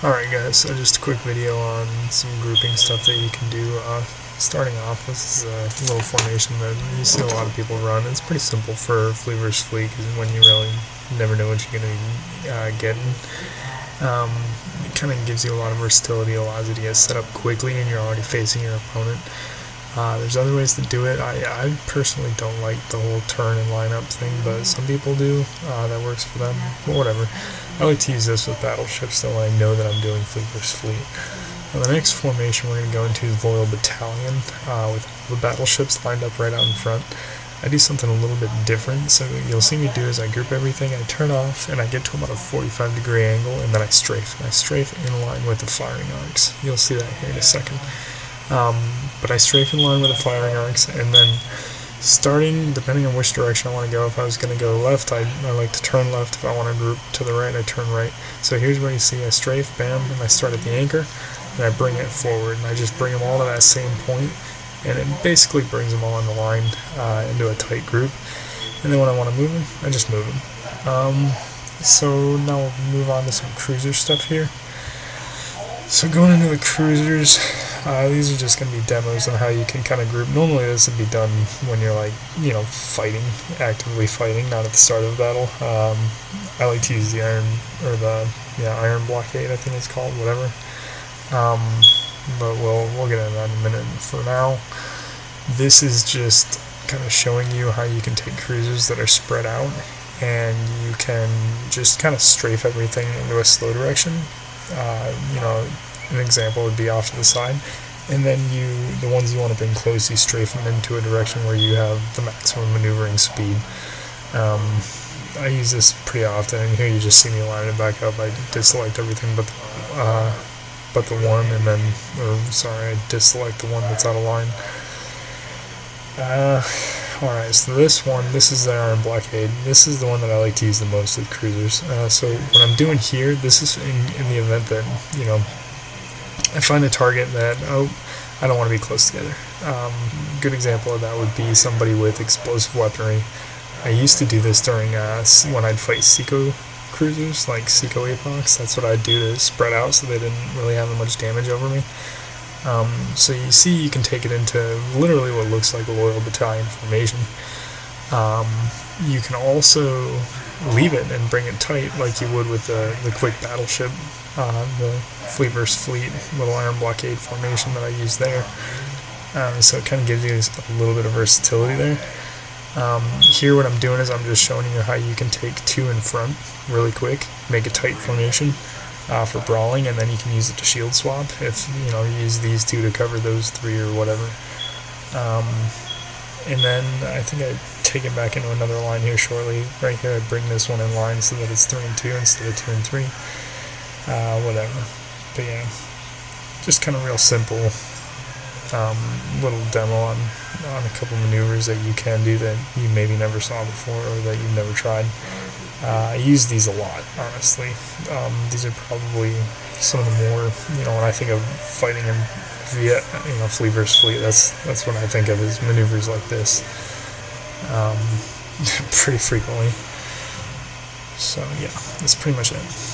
Alright guys, so just a quick video on some grouping stuff that you can do. Starting off, this is a little formation that you see a lot of people run. It's pretty simple for flea versus flea, because when you really never know what you're going to be getting. It kind of gives you a lot of versatility, allows you to get set up quickly and you're already facing your opponent. There's other ways to do it. I personally don't like the whole turn and line up thing, but some people do. That works for them, but whatever. I like to use this with battleships, so I know that I'm doing fleet versus fleet. Now, the next formation we're going to go into is Loyal Battalion, with the battleships lined up right out in front. I do something a little bit different, so what you'll see me do is I group everything, I turn off, and I get to about a 45-degree angle, and then I strafe. And I strafe in line with the firing arcs. You'll see that here in a second. But I strafe in line with the firing arcs, and then starting, depending on which direction I want to go, if I was going to go left, I like to turn left. If I want to group to the right, I turn right. So here's where you see I strafe, bam, and I start at the anchor, and I bring it forward, and I just bring them all to that same point, and it basically brings them all in the line into a tight group. And then when I want to move them, I just move them. So now we'll move on to some cruiser stuff here. So going into the cruisers, these are just going to be demos on how you can kind of group. Normally this would be done when you're like, fighting, actively fighting, not at the start of the battle. I like to use the iron blockade, I think it's called, whatever. But we'll get into that in a minute. For now, this is just kind of showing you how you can take cruisers that are spread out, and you can just kind of strafe everything into a slow direction. An example would be off to the side, and then the ones you want to bring close, you strafe them into a direction where you have the maximum maneuvering speed. I use this pretty often, and here you just see me line it back up. I deselect everything but the one, and then, I deselect the one that's out of line. Alright, so this is the iron blockade. This is the one that I like to use the most with cruisers. So what I'm doing here, this is in the event that, I find a target that, I don't want to be close together. Good example of that would be somebody with explosive weaponry. I used to do this during, when I'd fight Seiko cruisers, like Seiko Apox. That's what I'd do to spread out so they didn't really have much damage over me. So you see you can take it into literally what looks like a Loyal Battalion formation. You can also leave it and bring it tight like you would with the quick battleship, the fleet versus fleet little iron blockade formation that I use there. So it kind of gives you a little bit of versatility there. Here what I'm doing is I'm just showing you how you can take two in front really quick, make a tight formation for brawling, and then you can use it to shield swap if you use these two to cover those three or whatever. And then I think I take it back into another line here shortly. Right here I bring this one in line so that it's 3 and 2 instead of 2 and 3. Whatever. But yeah, just kind of real simple little demo on a couple maneuvers that you can do that you maybe never saw before or that you've never tried. I use these a lot, honestly. These are probably some of the more, when I think of fighting in fleet versus fleet, that's what I think of as maneuvers like this, pretty frequently. So yeah, that's pretty much it.